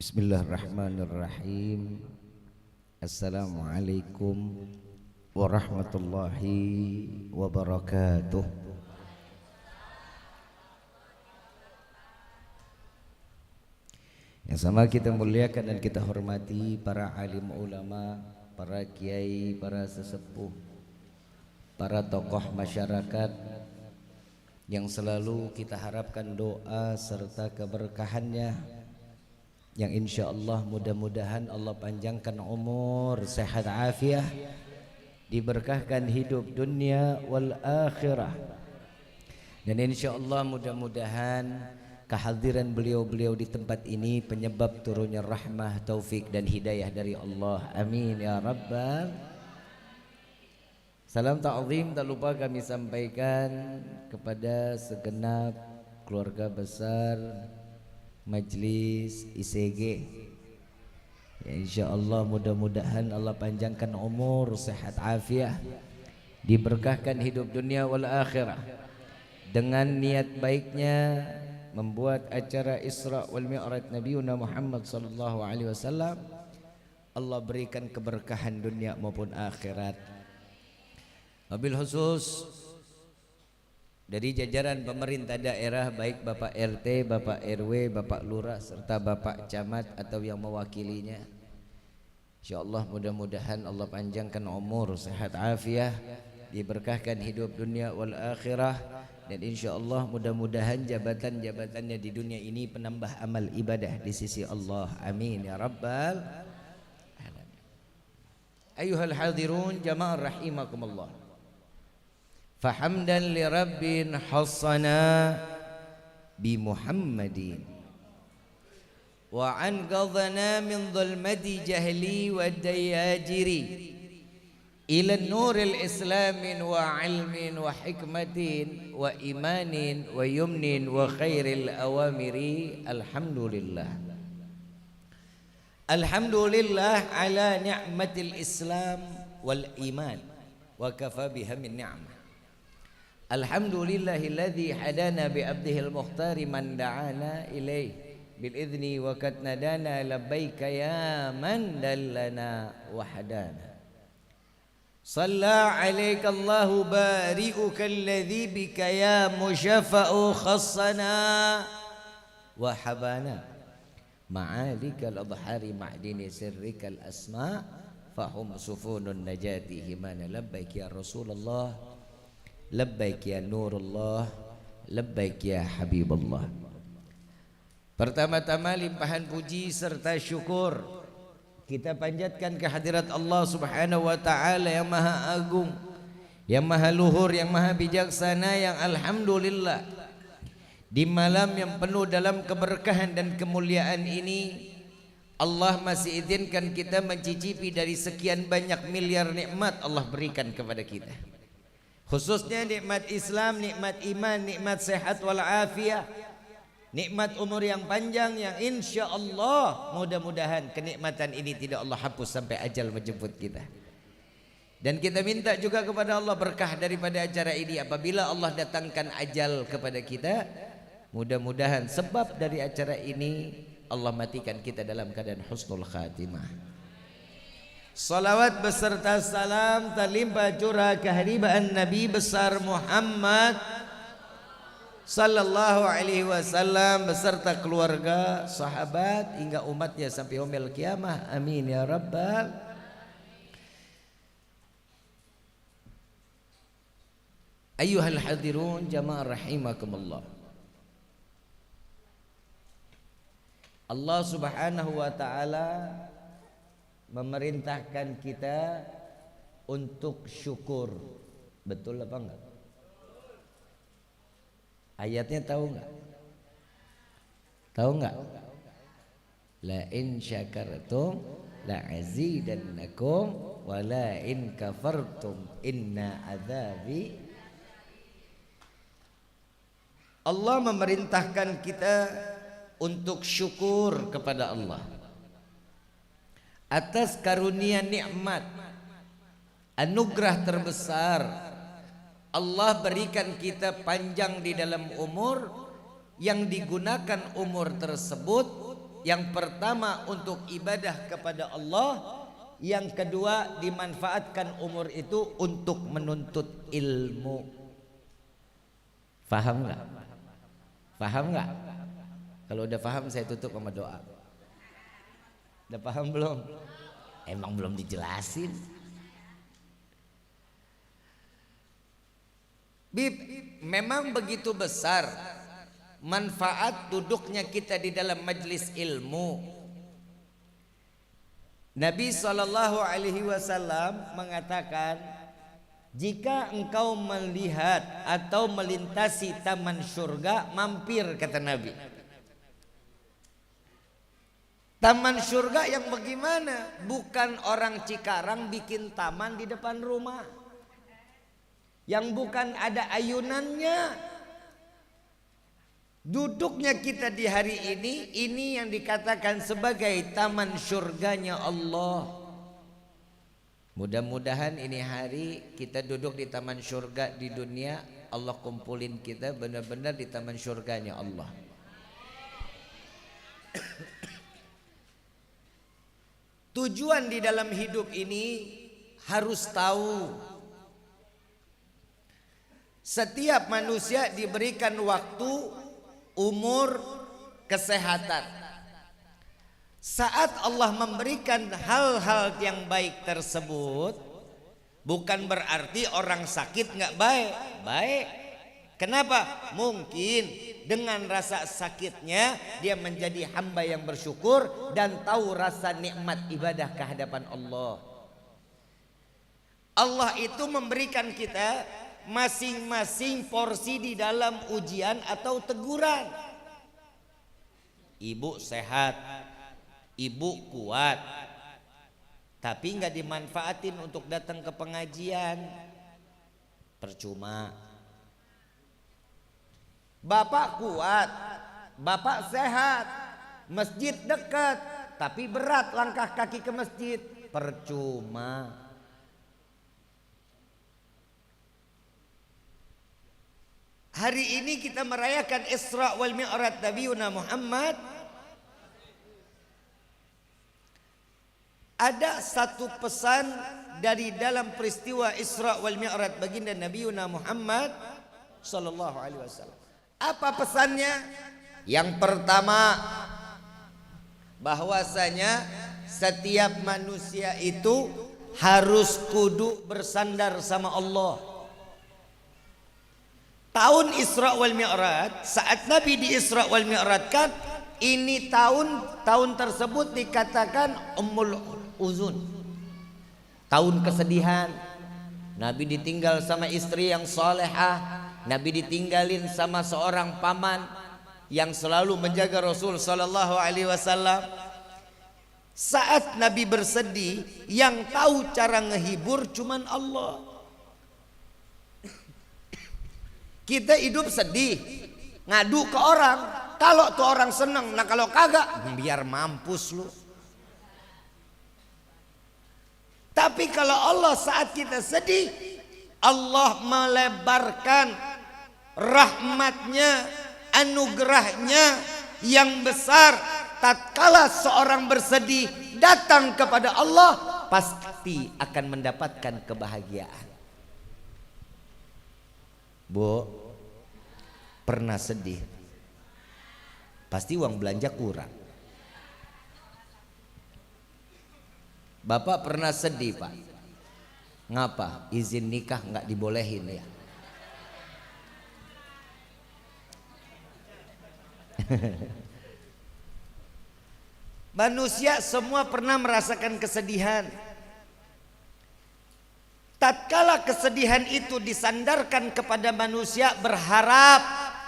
Bismillahirrahmanirrahim. Assalamualaikum warahmatullahi wabarakatuh. Yang sama kita muliakan dan kita hormati para alim ulama, para kiai, para sesepuh, para tokoh masyarakat yang selalu kita harapkan doa serta keberkahannya, yang insya Allah mudah-mudahan Allah panjangkan umur, sehat afiah, diberkahkan hidup dunia wal akhirah. Dan insya Allah mudah-mudahan kehadiran beliau-beliau di tempat ini penyebab turunnya rahmah, taufik dan hidayah dari Allah. Amin ya rabbal. Salam ta'zim tak lupa kami sampaikan kepada segenap keluarga besar Majlis ICG. Ya, insyaallah mudah-mudahan Allah panjangkan umur, sehat afiah, diberkahkan hidup dunia wal akhirah. Dengan niat baiknya membuat acara Isra wal Mi'raj Nabiuna Muhammad sallallahu alaihi wasallam, Allah berikan keberkahan dunia maupun akhirat. Wabil khusus dari jajaran pemerintah daerah, baik Bapak RT, Bapak RW, Bapak Lurah serta Bapak Camat atau yang mewakilinya, insyaallah mudah-mudahan Allah panjangkan umur, sehat afiah, diberkahkan hidup dunia wal akhirah. Dan insyaallah mudah-mudahan jabatan-jabatannya di dunia ini penambah amal ibadah di sisi Allah. Amin ya rabbal alamin. Ayuhal hadirun jamaah rahimakumullah. Fahamdan li rabbin hassana bi Muhammadin wa an qadhana min dhulmati jahli wa dayajiri ila nuril islamin wa ilmin wa hikmatin wa imanin wa yumnin wa khairil awamiri. Alhamdulillah, alhamdulillah ala ni'matil islam wal iman wa kafa biha min ni'mah. Alhamdulillahilladzi hadana bi abdihil mukhtari man da'ana ilaih bil idzni wa kad nadana labbaika ya man dallana wa hadana. Shalla alaika Allahu bari'uka alladzi bika ya musyaffa'u khassana wa habana ma'alikal adhari ma'dini sirrikal asma fahum sufunun najati himana. Labbaik ya Rasulullah, labbaik ya Nurullah, labbaik ya Habibullah. Pertama-tama limpahan puji serta syukur kita panjatkan kehadirat Allah Subhanahu wa taala yang maha agung, yang maha luhur, yang maha bijaksana, yang alhamdulillah di malam yang penuh dalam keberkahan dan kemuliaan ini Allah masih izinkan kita mencicipi dari sekian banyak miliar nikmat Allah berikan kepada kita. Khususnya nikmat Islam, nikmat iman, nikmat sehat wal afiah, nikmat umur yang panjang yang insya Allah mudah-mudahan kenikmatan ini tidak Allah hapus sampai ajal menjemput kita. Dan kita minta juga kepada Allah berkah daripada acara ini. Apabila Allah datangkan ajal kepada kita, mudah-mudahan sebab dari acara ini Allah matikan kita dalam keadaan husnul khatimah. Salawat beserta salam terlimpah curah kehadiran Nabi besar Muhammad sallallahu alaihi wasallam beserta keluarga, sahabat hingga umatnya sampai yaumil kiamah. Amin ya rabbal. Ayyuhal hadirun jamaah rahimakumullah. Allah Subhanahu wa taala memerintahkan kita untuk syukur. Betul apa enggak? Ayatnya tahu enggak? Tahu enggak? La in syakartum la azidannakum wa la in kafartum inna adzabi. Allah memerintahkan kita untuk syukur kepada Allah atas karunia nikmat anugerah terbesar Allah berikan kita panjang di dalam umur, yang digunakan umur tersebut yang pertama untuk ibadah kepada Allah, yang kedua dimanfaatkan umur itu untuk menuntut ilmu. Faham nggak? Faham nggak? Kalau udah paham saya tutup sama doa. Udah paham belum? Emang belum dijelasin. Bib, memang begitu besar manfaat duduknya kita di dalam majlis ilmu. Nabi SAW mengatakan, jika engkau melihat atau melintasi taman surga, mampir, kata Nabi. Taman surga yang bagaimana? Bukan orang Cikarang bikin taman di depan rumah, yang bukan ada ayunannya. Duduknya kita di hari ini yang dikatakan sebagai taman surganya Allah. Mudah-mudahan ini hari kita duduk di taman surga di dunia, Allah kumpulin kita benar-benar di taman surganya Allah. Tujuan di dalam hidup ini harus tahu, setiap manusia diberikan waktu, umur, kesehatan. Saat Allah memberikan hal-hal yang baik tersebut, bukan berarti orang sakit nggak baik. Baik. Kenapa? Mungkin dengan rasa sakitnya dia menjadi hamba yang bersyukur dan tahu rasa nikmat ibadah kehadapan Allah. Allah itu memberikan kita masing-masing porsi di dalam ujian atau teguran. Ibu sehat, ibu kuat, tapi nggak dimanfaatin untuk datang ke pengajian, percuma. Bapak kuat, bapak sehat, masjid dekat, tapi berat langkah kaki ke masjid, percuma. Hari ini kita merayakan Isra wal Mi'raj Nabiuna Muhammad. Ada satu pesan dari dalam peristiwa Isra wal Mi'raj baginda Nabiuna Muhammad sallallahu alaihi wasallam. Apa pesannya? Yang pertama, bahwasanya setiap manusia itu harus kudu bersandar sama Allah. Tahun Isra wal Mi'raj, saat Nabi di Isra wal Mi'raj kan, ini tahun tersebut dikatakan Ummul Uzun, tahun kesedihan. Nabi ditinggal sama istri yang salehah, Nabi ditinggalin sama seorang paman yang selalu menjaga Rasul sallallahu alaihi wasallam. Saat Nabi bersedih, yang tahu cara ngehibur cuman Allah. Kita hidup sedih, ngadu ke orang. Kalau tuh orang seneng, nah kalau kagak, biar mampus lu. Tapi kalau Allah saat kita sedih, Allah melebarkan rahmatnya, anugerahnya yang besar. Tatkala seorang bersedih datang kepada Allah, pasti akan mendapatkan kebahagiaan. Bu, pernah sedih? Pasti uang belanja kurang. Bapak pernah sedih, Pak? Ngapa? Izin nikah nggak dibolehin ya? Manusia semua pernah merasakan kesedihan. Tatkala kesedihan itu disandarkan kepada manusia, berharap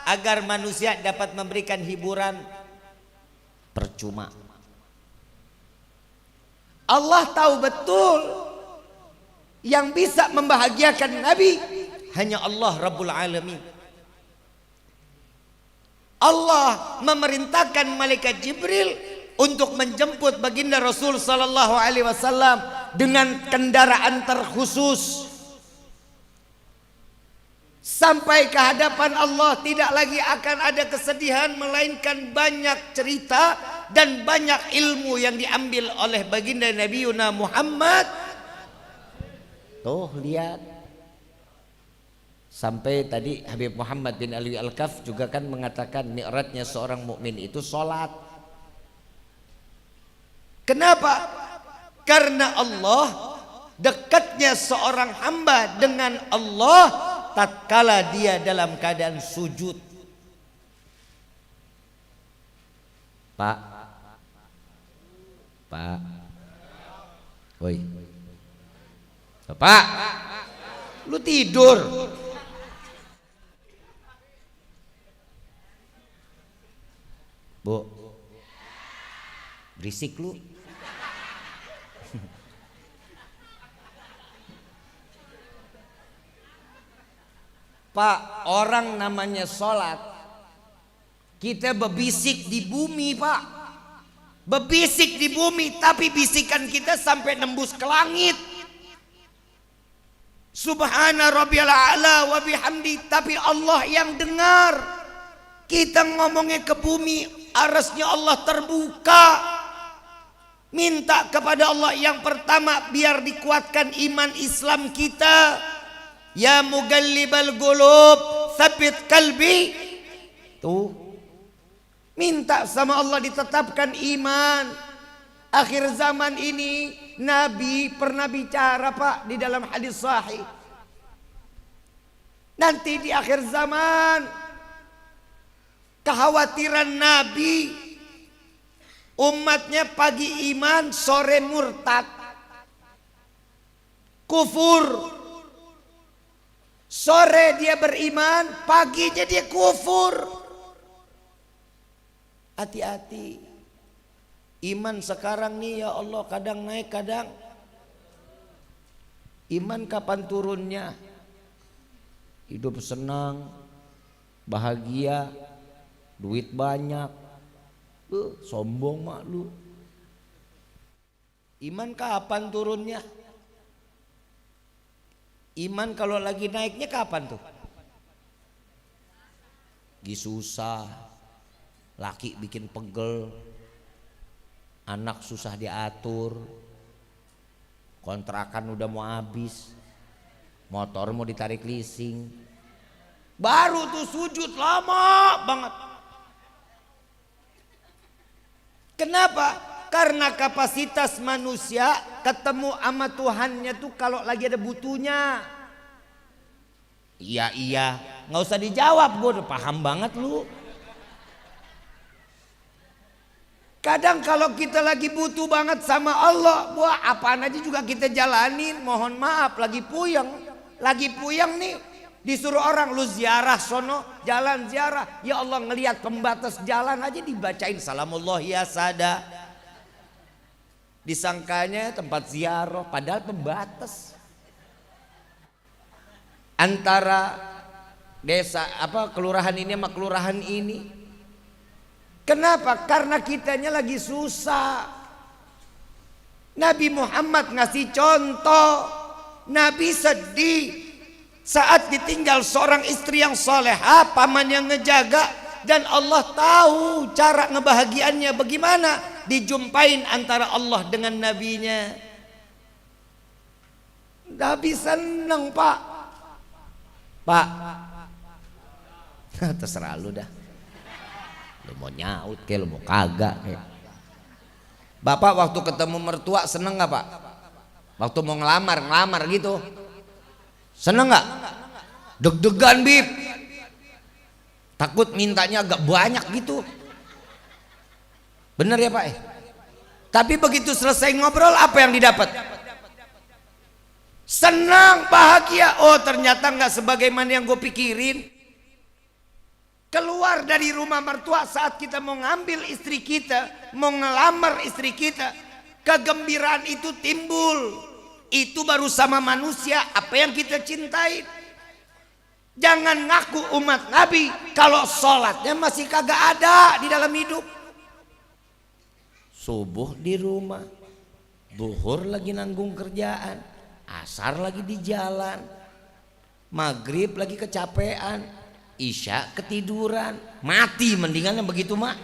agar manusia dapat memberikan hiburan, percuma. Allah tahu betul yang bisa membahagiakan Nabi hanya Allah Rabbul Alamin. Allah memerintahkan malaikat Jibril untuk menjemput baginda Rasul sallallahu alaihi wasallam dengan kendaraan terkhusus sampai ke hadapan Allah. Tidak lagi akan ada kesedihan, melainkan banyak cerita dan banyak ilmu yang diambil oleh baginda Nabi Yuna Muhammad. Tuh lihat, sampai tadi Habib Muhammad bin Ali Al-Kaf juga kan mengatakan mi'rajnya seorang mukmin itu sholat. Kenapa? Karena Allah, dekatnya seorang hamba dengan Allah tatkala dia dalam keadaan sujud. Pak, woi, Bapak, lu tidur? Bu, berisik lu. Pak, orang namanya sholat, kita bebisik di bumi, Pak. Bebisik di bumi, tapi bisikan kita sampai nembus ke langit. Subhana rabbiyal a'la wa bihamdi, tapi Allah yang dengar. Kita ngomongnya ke bumi, arasnya Allah terbuka. Minta kepada Allah yang pertama biar dikuatkan iman Islam kita. Ya mugallibal qulub, tsabbit qalbi. Tuh, minta sama Allah ditetapkan iman. Akhir zaman ini Nabi pernah bicara, Pak, di dalam hadis sahih. Nanti di akhir zaman, kekhawatiran Nabi, umatnya pagi iman, sore murtad, kufur. Sore dia beriman, paginya dia kufur. Hati-hati. Iman sekarang nih ya Allah kadang naik kadang. Iman kapan turunnya? Hidup senang, bahagia, duit banyak. Sombong mak lu. Iman kapan turunnya? Iman kalau lagi naiknya kapan tuh? Lagi susah, laki bikin pegel, anak susah diatur, kontrakan udah mau habis, motor mau ditarik leasing, baru tuh sujud lama banget. Kenapa? Karena kapasitas manusia ketemu sama Tuhannya tuh kalau lagi ada butuhnya. Iya, nggak usah dijawab, gue udah paham banget lu. Kadang kalau kita lagi butuh banget sama Allah, wah apaan aja juga kita jalanin. Mohon maaf, lagi puyeng nih, disuruh orang lu ziarah sono, jalan ziarah. Ya Allah, ngelihat pembatas jalan aja dibacain salamullah ya sada. Disangkanya tempat ziarah, padahal pembatas antara desa kelurahan ini sama kelurahan ini. Kenapa? Karena kitanya lagi susah. Nabi Muhammad ngasih contoh. Nabi sedih saat ditinggal seorang istri yang solehah, paman yang ngejaga, dan Allah tahu cara ngebahagiaannya bagaimana. Dijumpain antara Allah dengan nabinya. Nabi seneng, Pak. Terserah lu dah. Lu mau nyaut kayak lu mau kagak kayak. Bapak waktu ketemu mertua seneng gak, Pak? Waktu mau ngelamar gitu, seneng gak? Deg-degan, Bib. Takut mintanya agak banyak gitu. Bener ya, Pak? Tapi begitu selesai ngobrol, apa yang didapat? Senang, bahagia. Oh, ternyata nggak sebagaimana yang gue pikirin. Keluar dari rumah mertua saat kita mau ngambil istri kita, mau ngelamar istri kita, kegembiraan itu timbul. Itu baru sama manusia apa yang kita cintai. Jangan ngaku umat Nabi kalau sholatnya masih kagak ada di dalam hidup. Subuh di rumah, duhur lagi nanggung kerjaan, asar lagi di jalan, maghrib lagi kecapean, isya ketiduran, mati mendingan yang begitu, mak.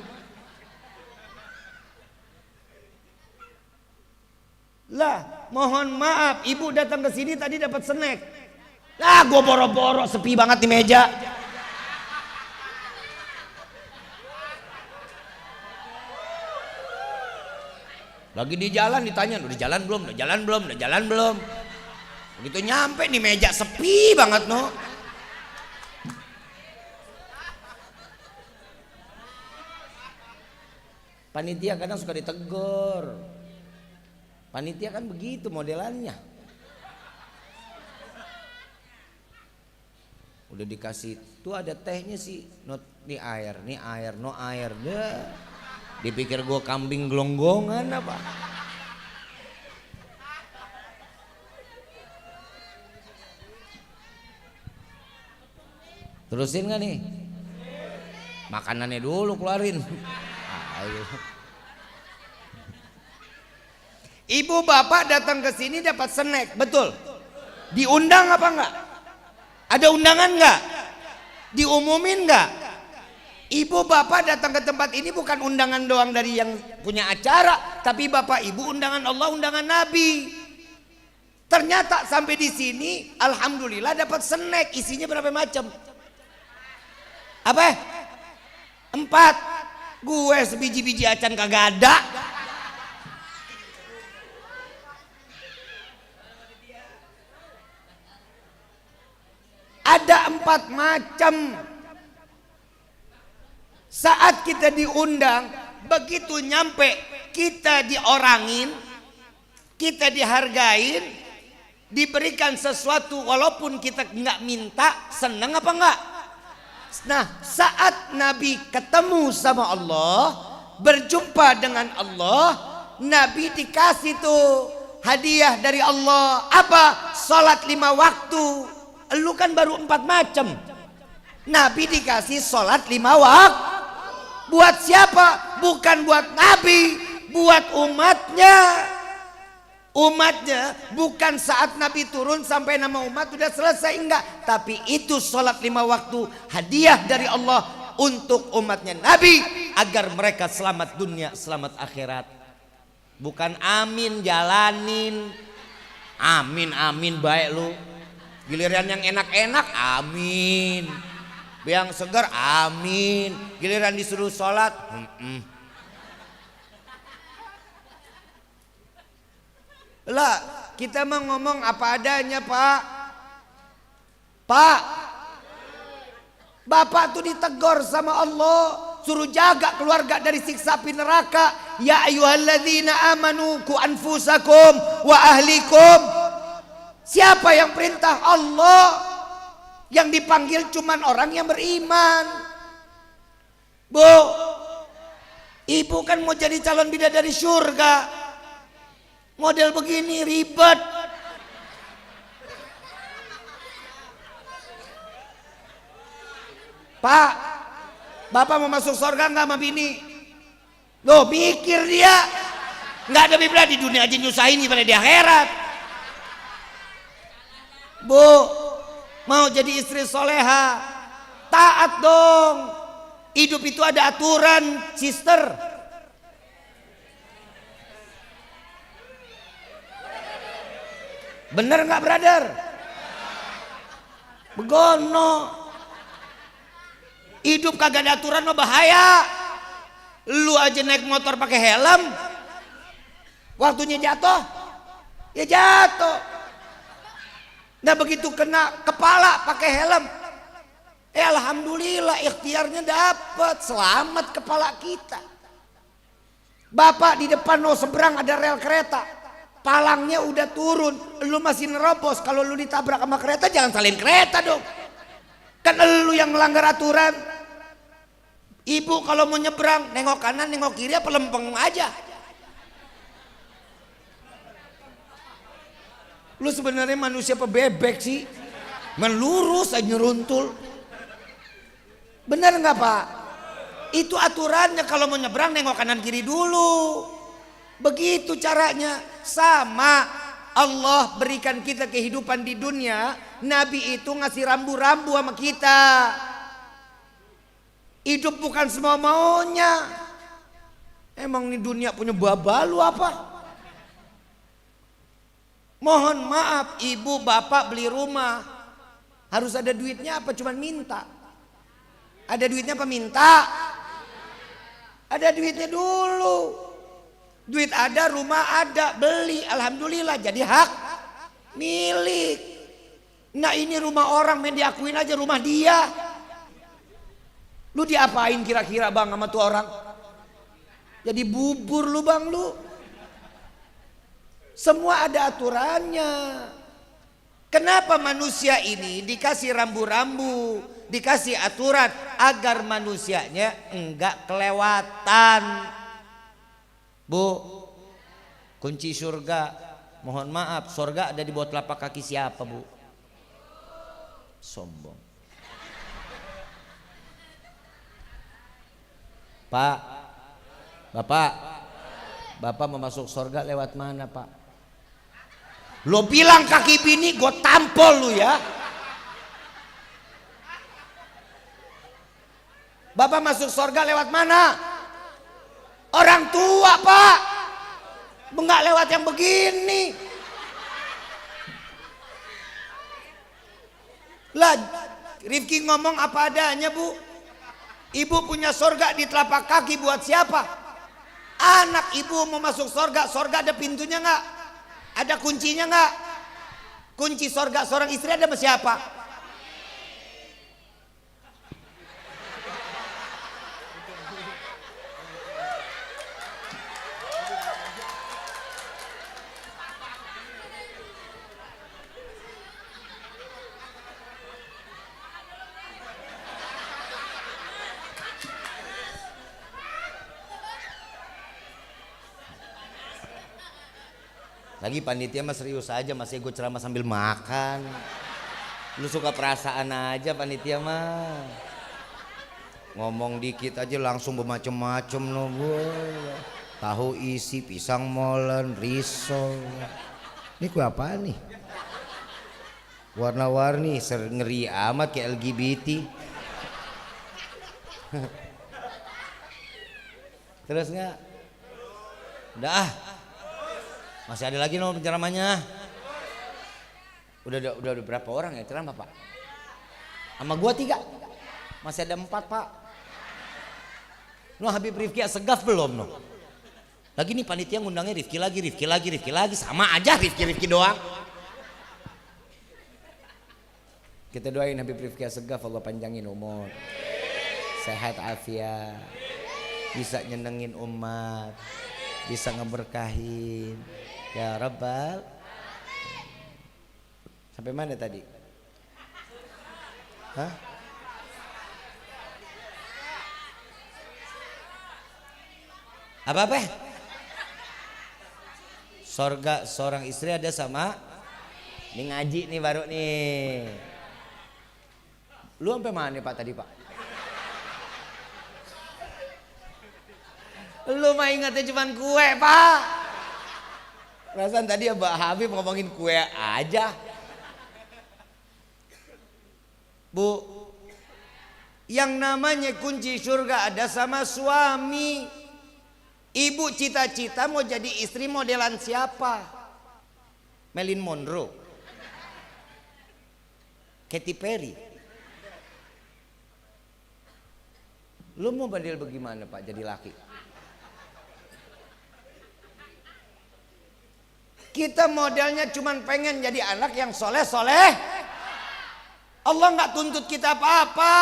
Lah, mohon maaf, ibu datang ke sini tadi dapat snack. Lah, gue boro-boro sepi banget di meja. Lagi di jalan ditanya, udah jalan belum? Udah jalan belum? Udah jalan belum? Begitu nyampe di meja sepi banget no. Panitia kadang suka ditegur. Panitia kan begitu modelannya. Udah dikasih, tuh ada tehnya sih, nih air, no air. Dah. Dipikir gue kambing gelonggongan apa? Terusin gak nih? Makanannya dulu keluarin. Ayo. Ibu bapak datang ke sini dapat snack, betul? Diundang apa enggak? Ada undangan enggak? Diumumin enggak? Ibu bapak datang ke tempat ini bukan undangan doang dari yang punya acara, tapi bapak ibu undangan Allah, undangan Nabi. Ternyata sampai di sini, alhamdulillah dapat snack, isinya berapa macam? Apa? 4. Gue sebiji-biji acan kagak ada. Ada 4 macam. Saat kita diundang, begitu nyampe kita diorangin, kita dihargain, diberikan sesuatu walaupun kita nggak minta, seneng apa enggak? Nah, saat Nabi ketemu sama Allah, berjumpa dengan Allah, Nabi dikasih tuh hadiah dari Allah. Apa? Salat 5 waktu. Lu kan baru 4 macam. Nabi dikasih salat 5 waktu. Buat siapa? Bukan buat Nabi, buat umatnya. Umatnya bukan saat Nabi turun sampai nama umat sudah selesai, enggak. Tapi itu sholat 5 waktu hadiah dari Allah untuk umatnya Nabi agar mereka selamat dunia, selamat akhirat. Bukan amin jalanin, amin baik lu. Giliran yang enak-enak amin, yang segar amin, giliran disuruh sholat lah. Kita mau ngomong apa adanya, Pak. Bapak tuh ditegur sama Allah, suruh jaga keluarga dari siksa api neraka. Ya ayyuhalladzina amanu qu anfusakum wa ahlikum. Siapa yang perintah? Allah. Yang dipanggil cuman orang yang beriman. Bu, ibu kan mau jadi calon bidadari surga. Model begini ribet. Pak, bapak mau masuk surga nggak sama bini? Loh, mikir dia. Nggak ada bibla di dunia aja nyusahin pada di akhirat. Bu, mau jadi istri soleha, taat dong. Hidup itu ada aturan, sister. Bener nggak, brother? Begono. Hidup kagak ada aturan mah bahaya. Lu aja naik motor pakai helm, waktunya jatuh, ya jatuh. Nah begitu kena kepala pakai helm, alhamdulillah ikhtiarnya dapat, selamat kepala kita. Bapak di depan lo seberang ada rel kereta, palangnya udah turun, lu masih nerobos. Kalau lu ditabrak sama kereta jangan salin kereta dong, kan lu yang melanggar aturan. Ibu kalau mau nyebrang nengok kanan nengok kiri apa lempeng aja. Lu sebenarnya manusia apa bebek sih? Melurus aja nyeruntul. Bener nggak Pak? Itu aturannya, kalau mau nyebrang nengok kanan kiri dulu. Begitu caranya. Sama Allah berikan kita kehidupan di dunia, Nabi itu ngasih rambu-rambu sama kita. Hidup bukan semua maunya. Emang nih dunia punya babalu apa? Mohon maaf, ibu bapak beli rumah harus ada duitnya apa cuman minta? Ada duitnya apa minta? Ada duitnya dulu. Duit ada, rumah ada, beli, alhamdulillah jadi hak milik. Nah ini rumah orang, main diakuin aja rumah dia. Lu diapain kira-kira bang sama tuh orang? Jadi bubur lu bang lu. Semua ada aturannya. Kenapa manusia ini dikasih rambu-rambu, dikasih aturan agar manusianya enggak kelewatan. Bu, kunci surga, mohon maaf, surga ada di bawah telapak kaki siapa bu? Sombong. Pak, bapak mau masuk surga lewat mana pak? Lo bilang kaki bini gue tampol lu ya. Bapak masuk surga lewat mana? Orang tua pak. Enggak lewat yang begini. Lah Rifki ngomong apa adanya bu. Ibu punya surga di telapak kaki buat siapa? Anak ibu mau masuk surga. Surga ada pintunya enggak? Ada kuncinya enggak? Kunci surga seorang istri ada sama siapa? Lagi panitia mah serius aja, masih gue ceramah sambil makan. Lu suka perasaan aja panitia mah. Ngomong dikit aja langsung bermacam-macam lo boy. Tahu isi, pisang molen, risol. Ini kue apa nih? Warna-warni, ngeri amat kayak LGBT. Terus nggak? Udah. Masih ada lagi no penceramahnya. Udah berapa orang ya ceramah pak? Sama gua 3. Masih ada 4 pak. No Habib Rifki segaf belum no? Lagi nih panitia ngundangnya Rifki lagi. Sama aja Rifki doang. Kita doain Habib Rifki segaf, Allah panjangin umur, sehat afiat, bisa nyenengin umat, bisa ngeberkahin ya Rabbal. Sampai mana tadi? Hah? Apa? Sorga seorang istri ada sama. Ini ngaji nih baru nih. Lu sampai mana pak tadi pak? Lu mah ingatnya cuman kue pak. Perasaan tadi ya Mbak Habib ngomongin kue aja. Bu, yang namanya kunci surga ada sama suami. Ibu cita-cita mau jadi istri modelan siapa? Marilyn Monroe, Katy Perry. Lu mau model bagaimana pak jadi laki? Kita modelnya cuman pengen jadi anak yang soleh. Allah nggak tuntut kita apa-apa.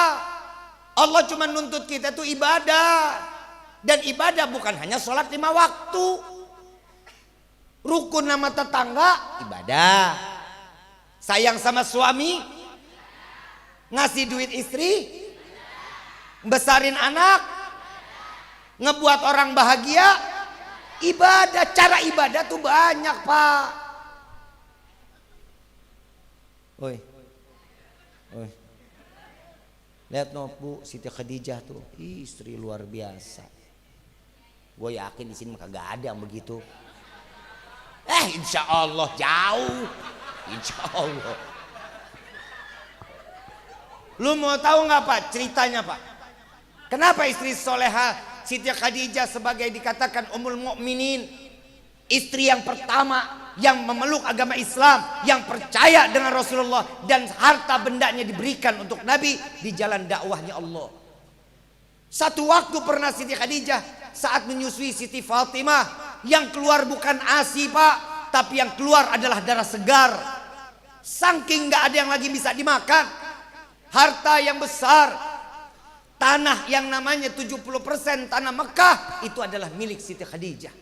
Allah cuma nuntut kita tuh ibadah. Dan ibadah bukan hanya sholat 5 waktu. Rukun sama tetangga ibadah. Sayang sama suami, ngasih duit istri, besarin anak, ngebuat orang bahagia, ibadah. Cara ibadah tuh banyak pak. Oi. Lihat no bu, Siti Khadijah tuh istri luar biasa. Gue yakin di sini kagak ada yang begitu. Insya Allah jauh, insya Allah. Lu mau tahu nggak pak ceritanya pak? Kenapa istri soleha Siti Khadijah sebagai dikatakan Ummul Mukminin, istri yang pertama yang memeluk agama Islam, yang percaya dengan Rasulullah, dan harta bendanya diberikan untuk Nabi di jalan dakwahnya Allah. Satu waktu pernah Siti Khadijah saat menyusui Siti Fatimah, yang keluar bukan ASI Pak, tapi yang keluar adalah darah segar. Saking gak ada yang lagi bisa dimakan, harta yang besar, tanah yang namanya 70% tanah Mekah itu adalah milik Siti Khadijah.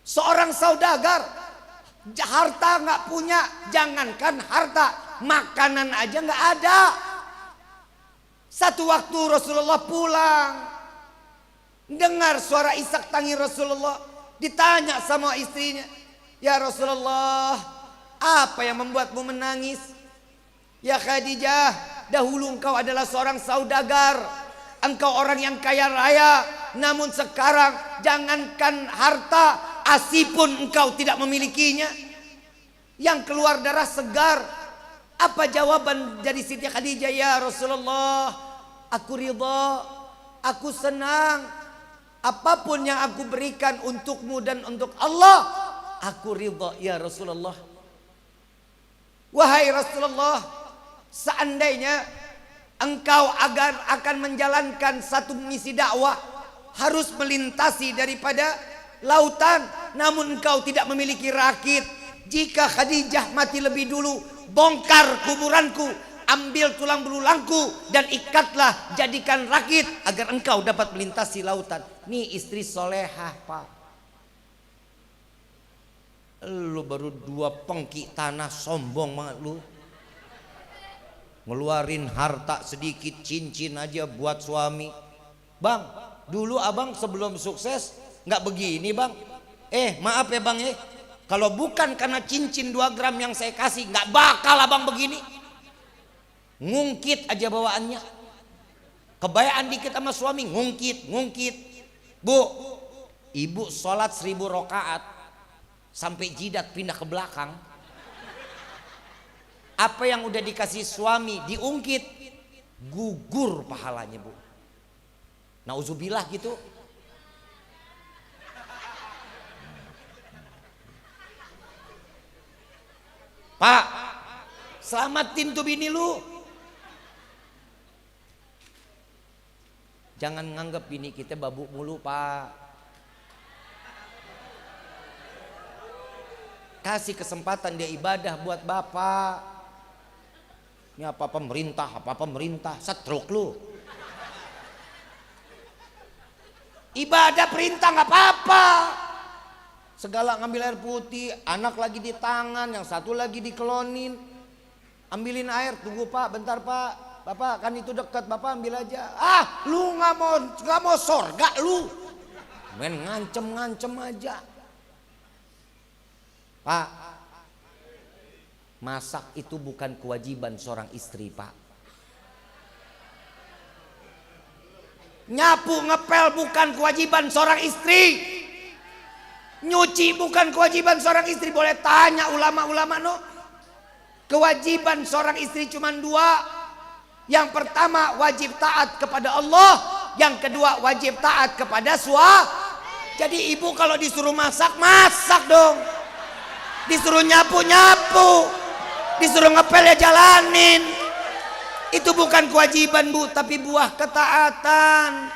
Seorang saudagar, harta nggak punya, jangankan harta, makanan aja nggak ada. Satu waktu Rasulullah pulang, dengar suara isak tangis Rasulullah, ditanya sama istrinya, ya Rasulullah, apa yang membuatmu menangis? Ya Khadijah, dahulu engkau adalah seorang saudagar, engkau orang yang kaya raya, namun sekarang jangankan harta, ASI pun engkau tidak memilikinya. Yang keluar darah segar. Apa jawaban dari Siti Khadijah? Ya Rasulullah, aku ridha, aku senang. Apapun yang aku berikan untukmu dan untuk Allah, aku ridha ya Rasulullah. Wahai Rasulullah, seandainya engkau akan menjalankan satu misi dakwah, harus melintasi daripada lautan, namun engkau tidak memiliki rakit. Jika Khadijah mati lebih dulu, bongkar kuburanku, ambil tulang belulangku dan ikatlah, jadikan rakit agar engkau dapat melintasi lautan. Nih istri solehah Pak. Lu baru 2 pengki tanah, sombong banget lu. Ngeluarin harta sedikit, cincin aja buat suami. Bang, dulu abang sebelum sukses nggak begini bang. Maaf ya bang, kalau bukan karena cincin 2 gram yang saya kasih, nggak bakal abang begini. Ngungkit aja bawaannya, kebayaan dikit sama suami, ngungkit. Bu, ibu sholat 1000 rakaat sampai jidat pindah ke belakang. Apa yang udah dikasih suami diungkit, gugur pahalanya bu. Nauzubillah gitu. Pak, selamatin tuh bini lu. Jangan nganggap bini kita babuk mulu Pak. Kasih kesempatan dia ibadah buat bapak. Ini apa pemerintah, setruk lu. Ibadah perintah nggak apa-apa. Segala ngambil air putih, anak lagi di tangan, yang satu lagi dikelonin. Ambilin air, tunggu Pak, bentar Pak. Bapak kan itu dekat, Bapak ambil aja. Lu nggak mau sorga lu. Main ngancem aja. Pak, masak itu bukan kewajiban seorang istri Pak. Nyapu ngepel bukan kewajiban seorang istri. Nyuci bukan kewajiban seorang istri. Boleh tanya ulama-ulama no. Kewajiban seorang istri cuma 2. Yang pertama wajib taat kepada Allah, yang kedua wajib taat kepada suami. Jadi ibu kalau disuruh masak, masak dong. Disuruh nyapu, disuruh ngepel ya jalanin. Itu bukan kewajiban bu, tapi buah ketaatan.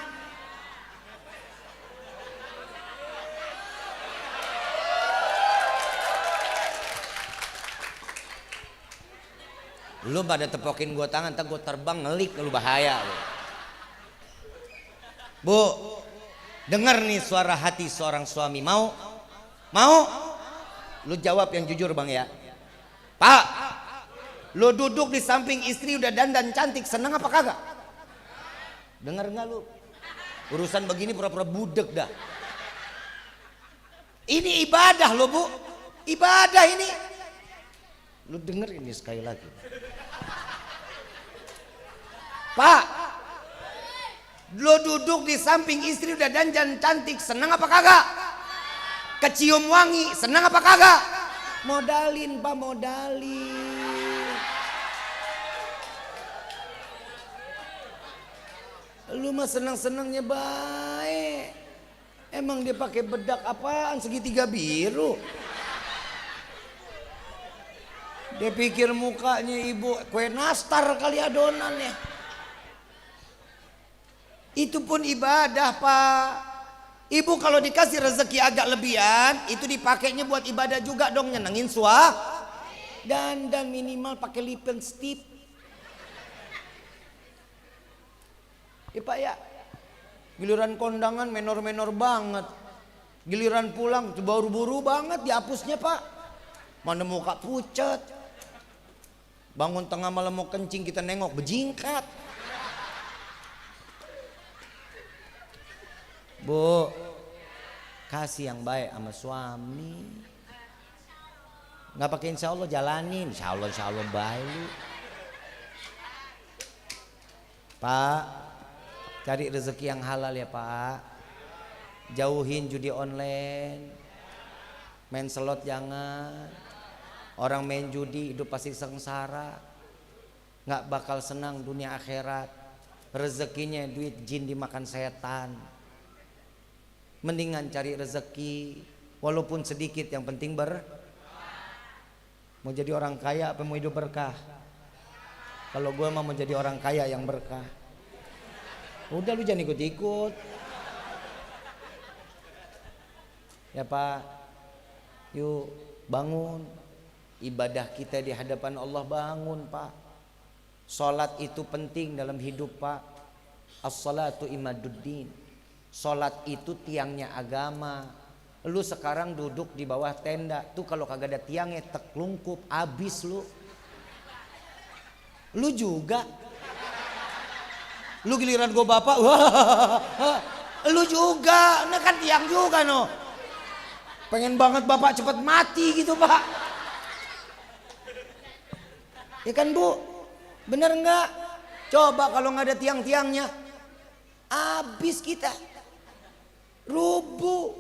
Lu pada tepokin gua tangan, ntar gua terbang ngelik, lu bahaya lu. Bu, dengar nih suara hati seorang suami. Mau? Lu jawab yang jujur bang ya. Pak, lu duduk di samping istri udah dandan cantik, seneng apa kagak? Dengar nggak lu? Urusan begini pura-pura budek dah. Ini ibadah lo bu, ibadah ini. Lu denger ini sekali lagi. Pak, lu duduk di samping istri udah dandan cantik, seneng apa kagak? Kecium wangi, seneng apa kagak? Modalin Pak, modalin. Lu mah seneng-senengnya baik. Emang dia pakai bedak apaan segitiga biru? Dia pikir mukanya ibu kue nastar kali adonannya. Itu pun ibadah Pak. Ibu kalau dikasih rezeki agak lebihan, itu dipakainya buat ibadah juga dong, nyenengin dan minimal pakai lipstick. Ya Pak ya. Giliran kondangan menor-menor banget. Giliran pulang buru-buru banget dihapusnya Pak. Mana muka pucat. Bangun tengah malam mau kencing kita nengok bejingkat. Bu, kasih yang baik sama suami. Nggak pakai insya Allah, jalanin. Insya Allah baik lu. Pak, cari rezeki yang halal ya Pak. Jauhin judi online. Main slot jangan. Orang main judi hidup pasti sengsara, nggak bakal senang dunia akhirat. Rezekinya duit jin dimakan setan. Mendingan cari rezeki walaupun sedikit, yang penting mau jadi orang kaya apa mau hidup berkah? Kalau gue mau jadi orang kaya yang berkah. Udah lu jangan ikut-ikut. Ya Pak, yuk bangun. Ibadah kita di hadapan Allah bangun Pak. Salat itu penting dalam hidup Pak. As-salatu imaduddin. Salat itu tiangnya agama. Lu sekarang duduk di bawah tenda tuh, kalau kagak ada tiangnya teklungkup abis lu. Lu juga. Lu giliran gua bapak, wah, lu juga, nah kan tiang juga no. Pengen banget bapak cepet mati gitu Pak. Ya kan Bu, bener nggak? Coba kalau nggak ada tiang-tiangnya, habis kita, rubuh.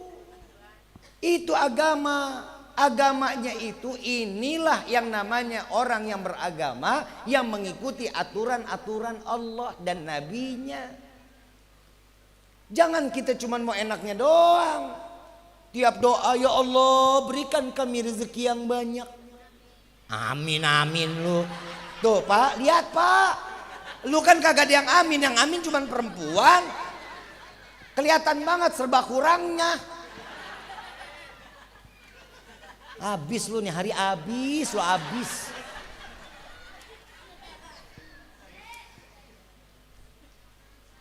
Itu agamanya itu, inilah yang namanya orang yang beragama, yang mengikuti aturan-aturan Allah dan Nabi-Nya. Jangan kita cuma mau enaknya doang. Tiap doa, ya Allah berikan kami rezeki yang banyak. Amin amin lu. Tuh Pak, lihat Pak. Lu kan kagak ada yang amin cuman perempuan. Kelihatan banget serba kurangnya. Habis lu nih, hari habis lu habis.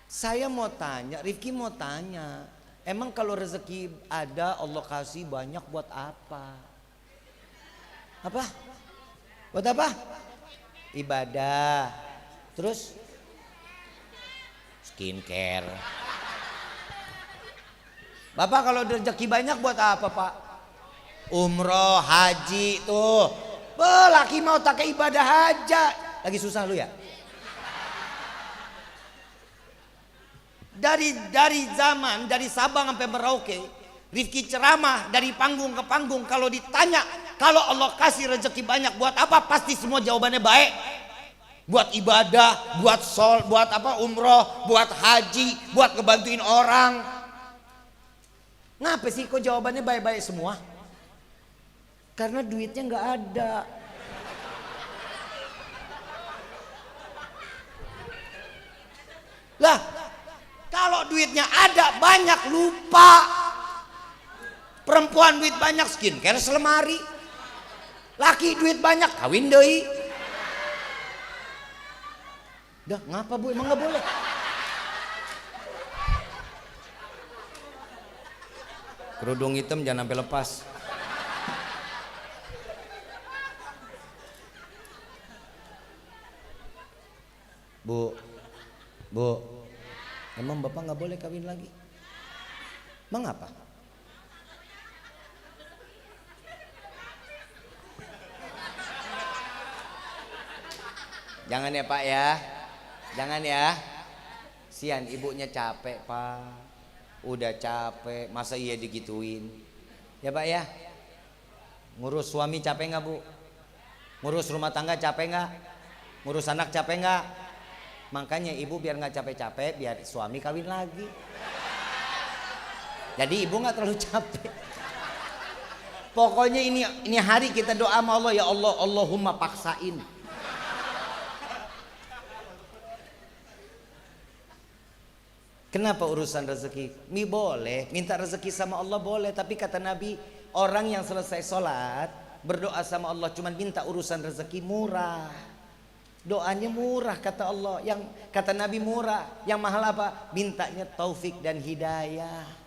Saya mau tanya, Rifki mau tanya, emang kalau rezeki ada Allah kasih banyak buat apa? Apa? Buat apa? Ibadah. Terus skincare. Bapak kalau rezeki banyak buat apa Pak? Umroh, haji tuh. Laki mau tak ke ibadah haja. Lagi susah lu ya? Dari zaman, dari Sabang sampai Merauke, Rifki ceramah dari panggung ke panggung. Kalau ditanya, kalau Allah kasih rezeki banyak buat apa? Pasti semua jawabannya baik. Buat ibadah, buat apa? Umroh, buat haji, buat ngebantuin orang. Ngapa sih kok jawabannya baik-baik semua? Karena duitnya nggak ada. Lah, kalau duitnya ada banyak lupa. Perempuan duit banyak skincare selemari. Laki duit banyak kawin deui. Dah ngapa Bu, emang nggak boleh? Kerudung hitam jangan sampai lepas. Bu, emang Bapak nggak boleh kawin lagi? Emang apa? Jangan ya Pak ya, jangan ya. Sian ibunya capek Pak, udah capek, masa iya digituin? Ya Pak ya. Ngurus suami capek nggak Bu? Ngurus rumah tangga capek nggak? Ngurus anak capek nggak? Makanya ibu biar nggak capek-capek, biar suami kawin lagi. Jadi ibu nggak terlalu capek. Pokoknya ini hari kita doa sama Allah, ya Allah, Allahumma paksain. Kenapa urusan rezeki? Boleh, minta rezeki sama Allah boleh, tapi kata Nabi, orang yang selesai sholat berdoa sama Allah cuman minta urusan rezeki murah. Doanya murah kata Allah, yang kata Nabi murah, yang mahal apa? Mintanya taufik dan hidayah.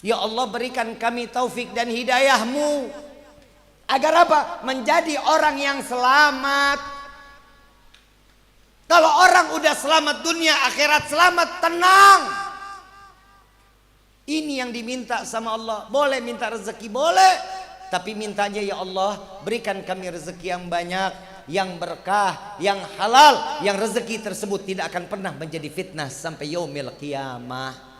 Ya Allah, berikan kami taufik dan hidayahmu agar apa? Menjadi orang yang selamat. Kalau orang udah selamat dunia akhirat, selamat, tenang. Ini yang diminta sama Allah. Boleh minta rezeki, boleh, tapi mintanya ya Allah, berikan kami rezeki yang banyak, yang berkah, yang halal, yang rezeki tersebut tidak akan pernah menjadi fitnah sampai yaumil qiyamah.